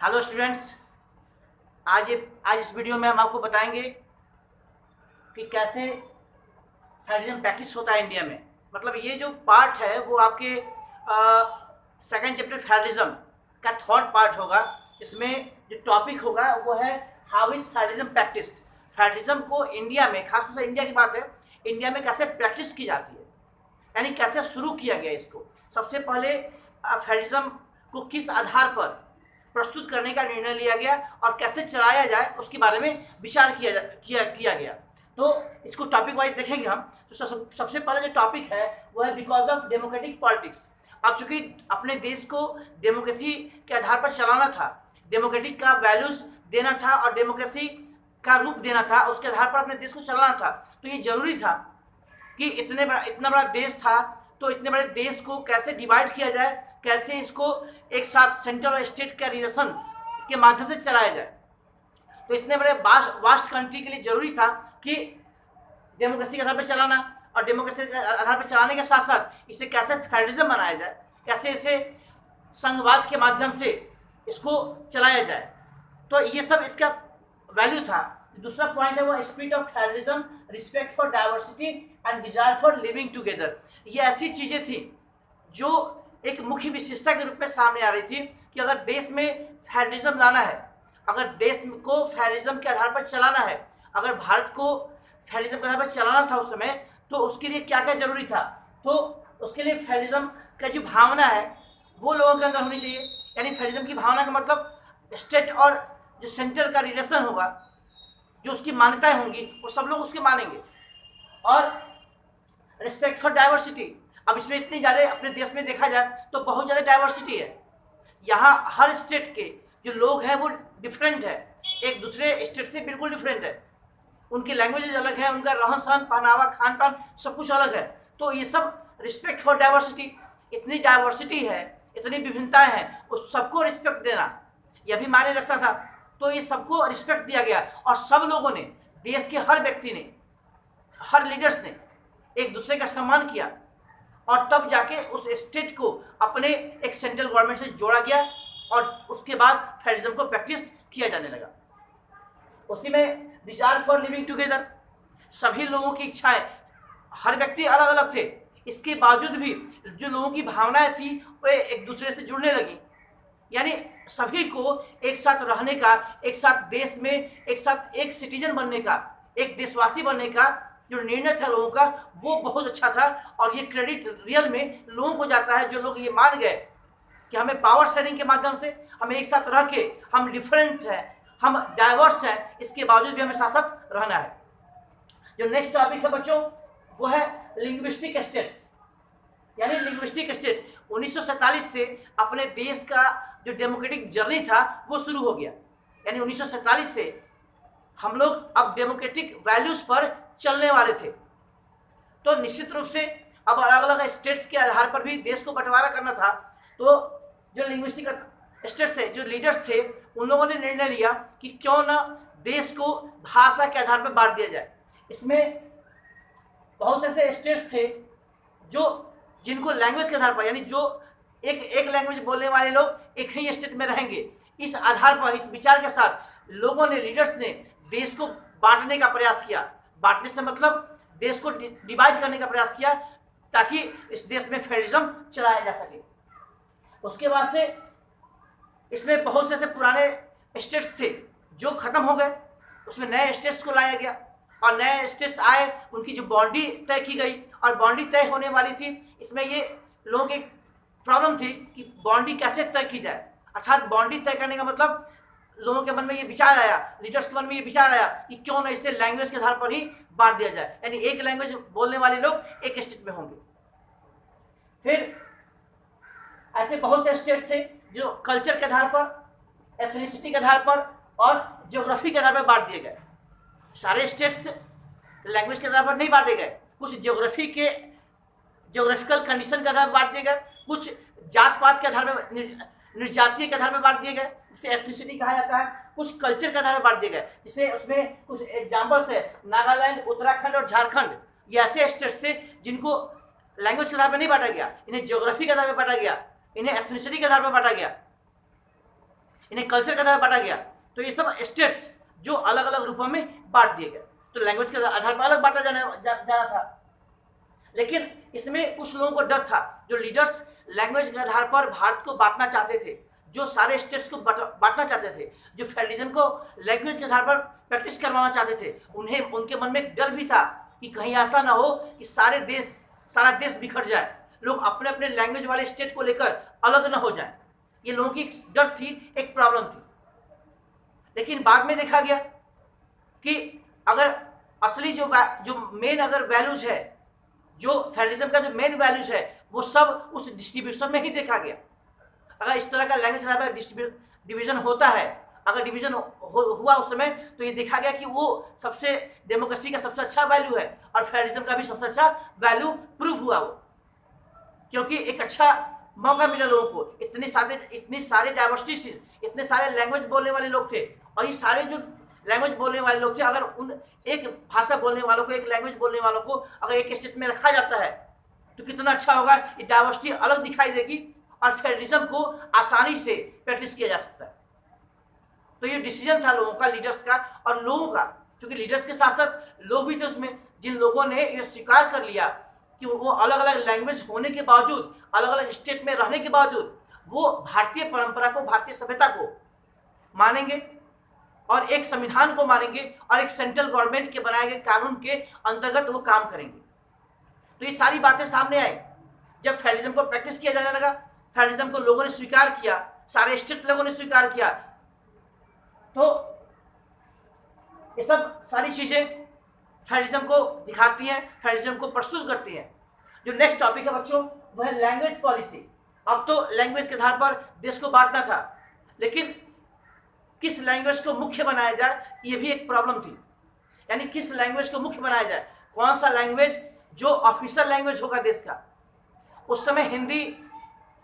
Hello students. आज इस video में हम आपको बताएंगे कि कैसे फेडरलिज्म प्रैक्टिस होता है इंडिया में। मतलब ये जो पार्ट है वो आपके सेकंड चैप्टर फेडरलिज्म का थर्ड पार्ट होगा। इसमें जो टॉपिक होगा वो है how is federalism practice. Federalism को इंडिया में, खासतौर से इंडिया की बात है, इंडिया में कैसे प्रैक्टिस की जाती है, यानी कैसे शुरू किया गया इसको। सबसे पहले फेडरलिज्म को किस आधार पर प्रस्तुत करने का निर्णय लिया गया और कैसे चलाया जाए उसके बारे में विचार किया गया। तो इसको टॉपिक वाइज देखेंगे हम। तो सबसे पहले जो टॉपिक है वो है बिकॉज ऑफ डेमोक्रेटिक पॉलिटिक्स। अब चूंकि अपने देश को डेमोक्रेसी के आधार पर चलाना था, डेमोक्रेटिक का वैल्यूज देना था और डेमोक्रेसी का रूप देना था, उसके आधार पर अपने देश को चलाना था, तो ये जरूरी था कि इतना बड़ा देश था, तो इतने बड़े देश को कैसे डिवाइड किया जाए, कैसे इसको एक साथ सेंट्रल और स्टेट का रिलेशन के माध्यम से चलाया जाए। तो इतने बड़े वास्ट कंट्री के लिए जरूरी था कि डेमोक्रेसी के आधार पर चलाना, और डेमोक्रेसी के आधार पर चलाने के साथ साथ इसे कैसे फेडरलिज्म बनाया जाए, कैसे इसे संघवाद के माध्यम से इसको चलाया जाए। तो ये सब इसका वैल्यू था। दूसरा पॉइंट है वो spirit of federalism, respect for diversity and desire for living together. ये ऐसी चीजें थी जो एक मुख्य विशेषता के रूप में सामने आ रही थी कि अगर देश में फेडरलिज्म लाना है, अगर देश को फेडरलिज्म के आधार पर चलाना है, अगर भारत को फेडरलिज्म के आधार पर चलाना था उस समय, तो उसके लिए क्या क्या जरूरी था। तो उसके लिए फेडरलिज्म का जो भावना है वो लोगों के अंदर होनी चाहिए। यानी फेडरलिज्म की भावना का मतलब स्टेट और जो सेंटर का रिलेशन होगा, जो उसकी मान्यताएं होंगी, वो सब लोग उसके मानेंगे। और रिस्पेक्ट फॉर डाइवर्सिटी। अब इसमें इतनी ज़्यादा अपने देश में देखा जाए तो बहुत ज़्यादा डाइवर्सिटी है। यहाँ हर स्टेट के जो लोग हैं वो डिफरेंट है, एक दूसरे स्टेट से बिल्कुल डिफरेंट है। उनकी लैंग्वेजेज अलग है, उनका रहन सहन, पहनावा, खान पान सब कुछ अलग है। तो ये सब रिस्पेक्ट फॉर डाइवर्सिटी, इतनी डाइवर्सिटी है, इतनी विभिन्नताएं हैं, उस सबको रिस्पेक्ट देना यह भी मायने रखता था। तो ये सबको रिस्पेक्ट दिया गया और सब लोगों ने, देश के हर व्यक्ति ने, हर लीडर्स ने एक दूसरे का सम्मान किया, और तब जाके उस स्टेट को अपने एक सेंट्रल गवर्नमेंट से जोड़ा गया और उसके बाद फेडरलिज्म को प्रैक्टिस किया जाने लगा। उसी में डिजायर फॉर लिविंग टुगेदर, सभी लोगों की इच्छाएं, हर व्यक्ति अलग अलग थे, इसके बावजूद भी जो लोगों की भावनाएं थी वो एक दूसरे से जुड़ने लगी। यानी सभी को एक साथ रहने का, एक साथ देश में एक साथ एक सिटीजन बनने का, एक देशवासी बनने का जो निर्णय था लोगों का, वो बहुत अच्छा था। और ये क्रेडिट रियल में लोगों को जाता है, जो लोग ये मान गए कि हमें पावर शेयरिंग के माध्यम से, हमें एक साथ रह के, हम डिफरेंट हैं, हम डाइवर्स हैं, इसके बावजूद भी हमें साथ साथ रहना है। जो नेक्स्ट टॉपिक है बच्चों वो है लिंग्विस्टिक स्टेट्स। यानी लिंग्विस्टिक स्टेट 1947 से अपने देश का जो डेमोक्रेटिक जर्नी था वो शुरू हो गया। यानी 1947 से हम लोग अब डेमोक्रेटिक वैल्यूज पर चलने वाले थे। तो निश्चित रूप से अब अलग अलग स्टेट्स के आधार पर भी देश को बंटवारा करना था। तो जो लिंग्विस्टिक स्टेट्स है, जो लीडर्स थे, उन लोगों ने निर्णय लिया कि क्यों ना देश को भाषा के आधार पर बांट दिया जाए। इसमें बहुत से ऐसे स्टेट्स थे जो जिनको लैंग्वेज के आधार पर, यानी जो एक लैंग्वेज बोलने वाले लोग एक ही स्टेट में रहेंगे, इस आधार पर, इस विचार के साथ लोगों ने, लीडर्स ने देश को बांटने का प्रयास किया। बांटने से मतलब देश को डिवाइड करने का प्रयास किया ताकि इस देश में फेडरलिज्म चलाया जा सके। उसके बाद से इसमें बहुत से ऐसे पुराने स्टेट्स थे जो खत्म हो गए, उसमें नए स्टेट्स को लाया गया और नए स्टेट्स आए, उनकी जो बाउंड्री तय की गई और बाउंड्री तय होने वाली थी। इसमें ये लोगों की प्रॉब्लम थी कि बाउंड्री कैसे तय की जाए। अर्थात बाउंड्री तय करने का मतलब लोगों के मन में ये विचार आया, लीडर्स के मन में ये विचार आया कि क्यों ना इसे लैंग्वेज के आधार पर ही बांट दिया जाए, यानी एक लैंग्वेज बोलने वाले लोग एक स्टेट में होंगे। फिर ऐसे बहुत से स्टेट थे जो कल्चर के आधार पर, एथनिसिटी के आधार पर और ज्योग्राफी के आधार पर बांट दिए गए। सारे स्टेट्स लैंग्वेज के आधार पर नहीं बांटे गए, कुछ ज्योग्राफिकल कंडीशन के आधार पर बांट दिए गए, कुछ जात पात के आधार पर, निर्जातीय के आधार पर बांट दिए गए, जिसे एथनिसिटी कहा जाता है, कुछ कल्चर के आधार पर बांट दिए गए। जिसे उसमें कुछ एग्जाम्पल्स है, नागालैंड, उत्तराखंड और झारखंड, ये ऐसे स्टेट्स थे जिनको लैंग्वेज के आधार पर नहीं बांटा गया, इन्हें ज्योग्राफी के आधार पर बांटा गया, इन्हें एथनिसिटी के आधार पर बांटा गया। इन्हें कल्चर के आधार पर बांटा गया। तो ये सब स्टेट्स जो अलग अलग रूपों में बांट दिए गए, तो लैंग्वेज के आधार पर अलग बांटा जाना था। लेकिन इसमें कुछ लोगों को डर था, जो लीडर्स लैंग्वेज के आधार पर भारत को बांटना चाहते थे, जो सारे स्टेट्स को बांटना चाहते थे, जो फेडरलिज्म को लैंग्वेज के आधार पर प्रैक्टिस करवाना चाहते थे, उन्हें उनके मन में एक डर भी था कि कहीं ऐसा ना हो कि सारा देश बिखर जाए, लोग अपने अपने लैंग्वेज वाले स्टेट को लेकर अलग ना हो जाए। ये लोगों की एक डर थी, एक प्रॉब्लम थी। लेकिन बाद में देखा गया कि अगर असली जो मेन अगर वैल्यूज है, जो फेडरलिज्म का जो मेन वैल्यूज है, वो सब उस डिस्ट्रीब्यूशन में ही देखा गया। अगर इस तरह का लैंग्वेज डिवीजन होता है, अगर डिवीजन हुआ उस समय, तो ये देखा गया कि वो सबसे डेमोक्रेसी का सबसे अच्छा वैल्यू है और फेडरलिज्म का भी सबसे अच्छा वैल्यू प्रूव हुआ वो, क्योंकि एक अच्छा मौका मिला लोगों को। इतनी सारे डाइवर्सिटी, इतने सारे लैंग्वेज बोलने वाले लोग थे, और ये सारे जो लैंग्वेज बोलने वाले लोग थे, अगर उन एक भाषा बोलने वालों को, एक लैंग्वेज बोलने वालों को अगर एक स्टेट में रखा जाता है तो कितना अच्छा होगा। ये डाइवर्सिटी अलग दिखाई देगी और फेडरलिज्म को आसानी से प्रैक्टिस किया जा सकता है। तो ये डिसीजन था लोगों का, लीडर्स का और लोगों का, क्योंकि लीडर्स के साथ साथ लोग भी थे उसमें, जिन लोगों ने ये स्वीकार कर लिया कि वो अलग अलग लैंग्वेज होने के बावजूद, अलग अलग स्टेट में रहने के बावजूद, वो भारतीय परंपरा को, भारतीय सभ्यता को मानेंगे और एक संविधान को मानेंगे और एक सेंट्रल गवर्नमेंट के बनाए गए कानून के अंतर्गत वो काम करेंगे। तो ये सारी बातें सामने आई जब फेडरलिज्म को प्रैक्टिस किया जाने लगा, फेडरलिज्म को लोगों ने स्वीकार किया, सारे स्टेट लोगों ने स्वीकार किया। तो ये सब सारी चीजें फेडरलिज्म को दिखाती हैं, फेडरलिज्म को प्रस्तुत करती हैं। जो नेक्स्ट टॉपिक है बच्चों, वह है लैंग्वेज पॉलिसी। अब तो लैंग्वेज के आधार पर देश को बांटना था, लेकिन किस लैंग्वेज को मुख्य बनाया जाए, ये भी एक प्रॉब्लम थी। यानी किस लैंग्वेज को मुख्य बनाया जाए, कौन सा लैंग्वेज जो ऑफिशियल लैंग्वेज होगा देश का। उस समय हिंदी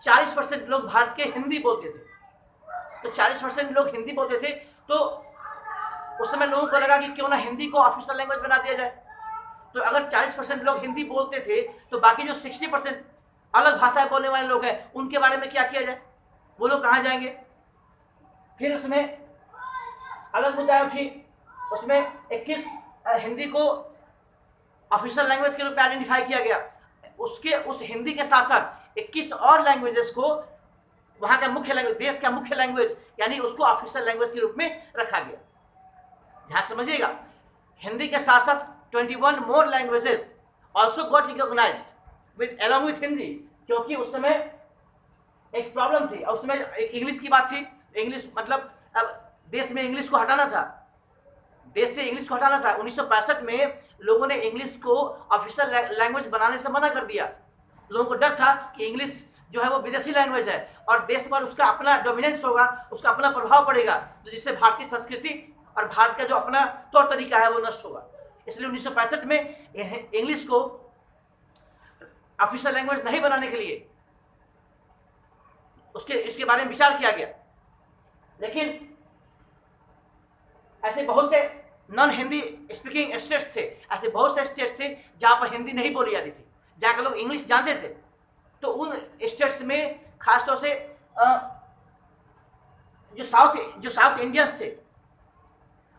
40% लोग भारत के हिंदी बोलते थे, तो 40% लोग हिंदी बोलते थे, तो उस समय लोगों को लगा कि क्यों ना हिंदी को ऑफिशियल लैंग्वेज बना दिया जाए। तो अगर 40% लोग हिंदी बोलते थे, तो बाकी जो 60% अलग भाषाएं बोलने वाले लोग हैं, उनके बारे में क्या किया जाए, वो लोग कहाँ जाएंगे। फिर उसमें अलग मुद्दा उठी, उसमें 21 हिंदी को ऑफिशियल लैंग्वेज के रूप में आइडेंटिफाई किया गया। उस हिंदी के साथ साथ 21 और लैंग्वेजेस को वहां का मुख्य लैंग्वेज, देश का मुख्य लैंग्वेज, यानी उसको ऑफिशियल लैंग्वेज के रूप में रखा गया। ध्यान समझिएगा, हिंदी के साथ साथ 21 more languages also got recognised along with Hindi, क्योंकि उस समय एक प्रॉब्लम थी, और उसमें इंग्लिश की बात थी। इंग्लिश मतलब अब देश में इंग्लिश को हटाना था, देश से इंग्लिश को हटाना था। 1965 में लोगों ने इंग्लिश को ऑफिशियल लैंग्वेज बनाने से मना कर दिया। लोगों को डर था कि इंग्लिश जो है वो विदेशी लैंग्वेज है और देश पर उसका अपना डोमिनेंस होगा, उसका अपना प्रभाव पड़ेगा, तो जिससे भारतीय संस्कृति और भारत का जो अपना तौर तरीका है वो नष्ट होगा। इसलिए 1965 में इंग्लिश को ऑफिशियल लैंग्वेज नहीं बनाने के लिए इसके बारे में विचार किया गया। लेकिन ऐसे बहुत से नॉन हिंदी स्पीकिंग स्टेट्स थे, ऐसे बहुत से स्टेट्स थे जहां पर हिंदी नहीं बोली जाती थी, जहां के लोग इंग्लिश जानते थे। तो उन स्टेट्स में खासतौर से जो साउथ इंडियंस थे,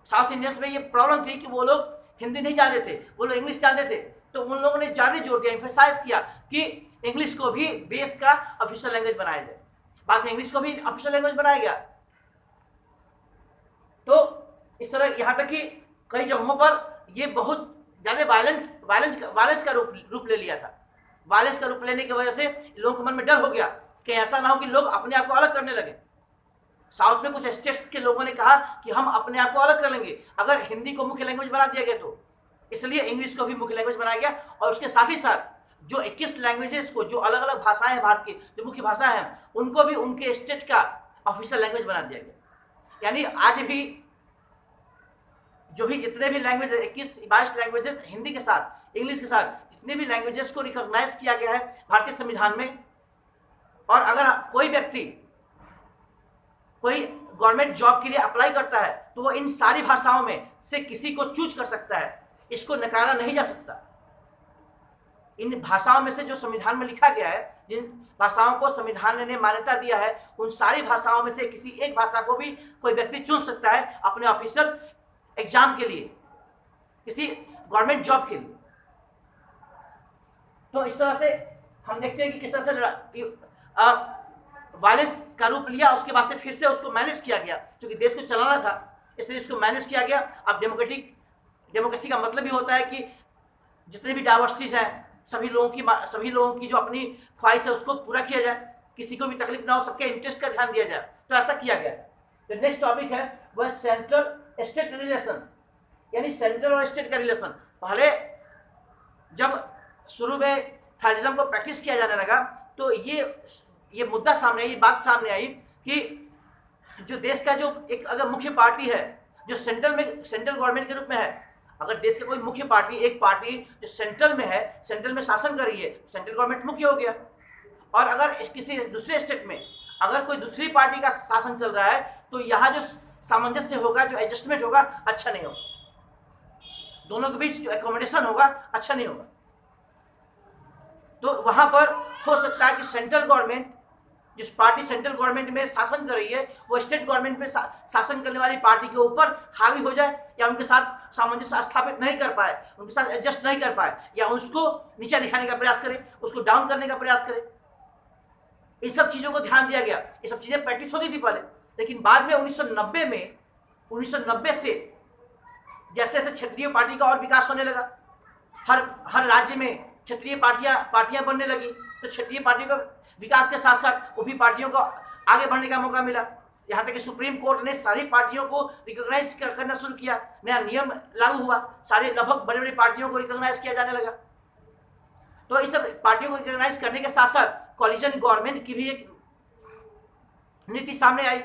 साउथ इंडियंस में ये प्रॉब्लम थी कि वो लोग हिंदी नहीं जानते थे, वो लोग इंग्लिश जानते थे। तो उन लोगों ने ज़्यादा जोर दिया, एम्फेसाइज किया कि इंग्लिश को भी देश का ऑफिशियल लैंग्वेज बनाया जाए। बाद में इंग्लिश को भी ऑफिशियल लैंग्वेज बनाया गया। तो इस तरह यहाँ तक कि कई जगहों पर ये बहुत ज़्यादा वायलेंस का रूप ले लिया था। वायलेंस का रूप लेने की वजह से लोगों के मन में डर हो गया कि ऐसा ना हो कि लोग अपने आप को अलग करने लगे। साउथ में कुछ स्टेट्स के लोगों ने कहा कि हम अपने आप को अलग कर लेंगे अगर हिंदी को मुख्य लैंग्वेज बना दिया गया तो, इसलिए इंग्लिश को भी मुख्य लैंग्वेज बनाया गया। और उसके साथ ही साथ जो 21 लैंग्वेजेस को, जो अलग अलग भाषाएं हैं भारत की, जो मुख्य भाषा हैं, उनको भी उनके स्टेट का ऑफिशियल लैंग्वेज बना दिया गया। यानी आज भी जो भी जितने भी लैंग्वेज 21-22 लैंग्वेजेस हिंदी के साथ, इंग्लिश के साथ, जितने भी लैंग्वेजेस को रिकॉग्नाइज किया गया है भारतीय संविधान में। और अगर कोई व्यक्ति कोई गवर्नमेंट जॉब के लिए अप्लाई करता है तो वो इन सारी भाषाओं में से किसी को चूज कर सकता है, इसको नकारा नहीं जा सकता। इन भाषाओं में से जो संविधान में लिखा गया है जिन भाषाओं को संविधान ने मान्यता दिया है, उन सारी भाषाओं में से किसी एक भाषा को भी कोई व्यक्ति चुन सकता है अपने ऑफिशियल एग्जाम के लिए, किसी गवर्नमेंट जॉब के लिए। तो इस तरह से हम देखते हैं कि किस तरह से वायलेंस का रूप लिया, उसके बाद से फिर से उसको मैनेज किया गया, क्योंकि देश को चलाना था, इसलिए इसको मैनेज किया गया। अब डेमोक्रेसी का मतलब ही होता है कि जितने भी डाइवर्सिटीज हैं, सभी लोगों की जो अपनी ख्वाहिश है उसको पूरा किया जाए, किसी को भी तकलीफ ना हो, सबके इंटरेस्ट का ध्यान दिया जाए। तो ऐसा किया गया। तो नेक्स्ट टॉपिक है वह सेंट्रल स्टेट रिलेशन, यानी सेंट्रल और स्टेट का रिलेशन। पहले जब शुरू में फेडरलिज्म को प्रैक्टिस किया जाने लगा तो ये मुद्दा सामने आई, ये बात सामने आई कि जो देश का जो एक अगर मुख्य पार्टी है जो सेंट्रल गवर्नमेंट के रूप में है, अगर देश का कोई मुख्य पार्टी, एक पार्टी जो सेंट्रल में है, सेंट्रल में शासन कर रही है, सेंट्रल गवर्नमेंट मुख्य हो गया। और अगर किसी दूसरे स्टेट में अगर कोई दूसरी पार्टी का शासन चल रहा है तो यहाँ जो सामंजस्य होगा, जो एडजस्टमेंट होगा, अच्छा नहीं होगा, दोनों के बीच जो एकोमोडेशन होगा अच्छा नहीं होगा। तो वहां पर हो सकता है कि सेंट्रल गवर्नमेंट, जिस पार्टी सेंट्रल गवर्नमेंट में शासन कर रही है, वो स्टेट गवर्नमेंट में शासन करने वाली पार्टी के ऊपर हावी हो जाए, या उनके साथ सामंजस्य स्थापित नहीं कर पाए, उनके साथ एडजस्ट नहीं कर पाए, या उसको नीचा दिखाने का प्रयास करे, उसको डाउन करने का प्रयास करे। इन सब चीजों को ध्यान दिया गया। ये सब चीजें प्रैक्टिस होती थी पहले, लेकिन बाद में 1990 से जैसे जैसे क्षेत्रीय पार्टी का और विकास होने लगा, हर राज्य में क्षेत्रीय पार्टियां बनने लगी, तो क्षेत्रीय पार्टियों का विकास के साथ साथ वो भी पार्टियों को आगे बढ़ने का मौका मिला। यहाँ तक कि सुप्रीम कोर्ट ने सारी पार्टियों को रिकॉग्नाइज करना शुरू किया, नया नियम लागू हुआ, सारे लगभग बड़ी बड़ी पार्टियों को रिकॉग्नाइज किया जाने लगा। तो इस सब पार्टियों को रिकॉग्नाइज करने के साथ साथ कोलिजन गवर्नमेंट की भी एक नीति सामने आई।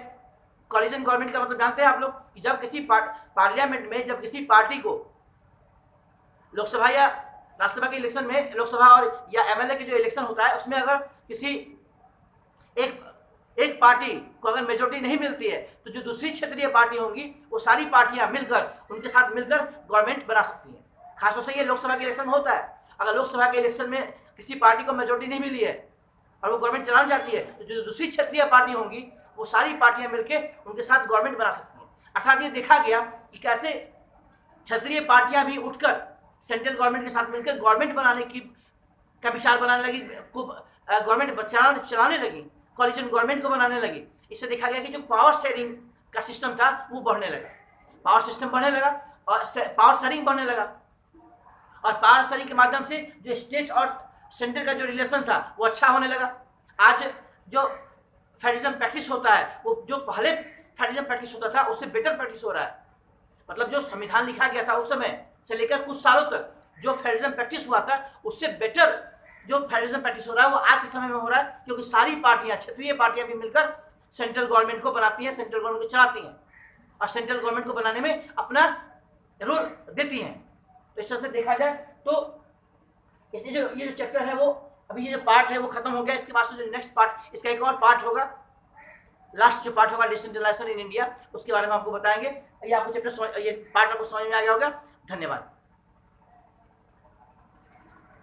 कोलिजन गवर्नमेंट का मतलब जानते हैं आप लोग कि जब किसी पार्लियामेंट में जब किसी पार्टी को लोकसभा या राज्यसभा के इलेक्शन में, लोकसभा और या एमएलए के जो इलेक्शन होता है, उसमें अगर किसी एक पार्टी को अगर मेजोरिटी नहीं मिलती है तो जो दूसरी क्षेत्रीय पार्टी होंगी वो सारी पार्टियां मिलकर उनके साथ मिलकर गवर्नमेंट बना सकती हैं। खासतौर से ये लोकसभा के इलेक्शन होता है। अगर लोकसभा के इलेक्शन में किसी पार्टी को मेजोरिटी नहीं मिली है और वो गवर्नमेंट चलाना चाहती है तो जो दूसरी क्षेत्रीय पार्टी होंगी वो सारी पार्टियां मिलकर उनके साथ गवर्नमेंट बना सकती हैं। अर्थात ये देखा गया कि कैसे क्षेत्रीय पार्टियां भी उठकर सेंट्रल गवर्नमेंट के साथ मिलकर गवर्नमेंट बनाने का विचार बनाने लगी, गवर्नमेंट चलाने लगी, कोलिजन गवर्नमेंट को बनाने लगी। इससे देखा गया कि जो पावर शेयरिंग का सिस्टम था वो बढ़ने लगा, पावर सिस्टम बढ़ने लगा और पावर शेयरिंग बढ़ने लगा, और पावर शेयरिंग के माध्यम से जो स्टेट और सेंटर का जो रिलेशन था वो अच्छा होने लगा। आज जो फेडरलिज्म प्रैक्टिस होता है वो जो पहले फेडरलिज्म प्रैक्टिस होता था उससे बेटर प्रैक्टिस हो रहा है। मतलब जो संविधान लिखा गया था उस समय से लेकर कुछ सालों तक जो फेडरलिज्म प्रैक्टिस हुआ था उससे बेटर जो फेडरलिज्म प्रैक्टिस हो रहा है वो आज के समय में हो रहा है, क्योंकि सारी पार्टियां, क्षेत्रीय पार्टियां भी मिलकर सेंट्रल गवर्नमेंट को बनाती हैं, सेंट्रल गवर्नमेंट को चलाती हैं और सेंट्रल गवर्नमेंट को बनाने में अपना रोल देती हैं। तो इस तरह से देखा जाए तो इसलिए ये जो चैप्टर है वो अभी ये जो पार्ट है वो खत्म हो गया। इसके बाद जो नेक्स्ट पार्ट, इसका एक और पार्ट होगा, लास्ट जो पार्ट होगा डिसेंट्रलाइजेशन इन इंडिया, उसके बारे में आपको बताएंगे। ये आपको चैप्टर ये पार्ट आपको समझ में आ गया होगा। धन्यवाद।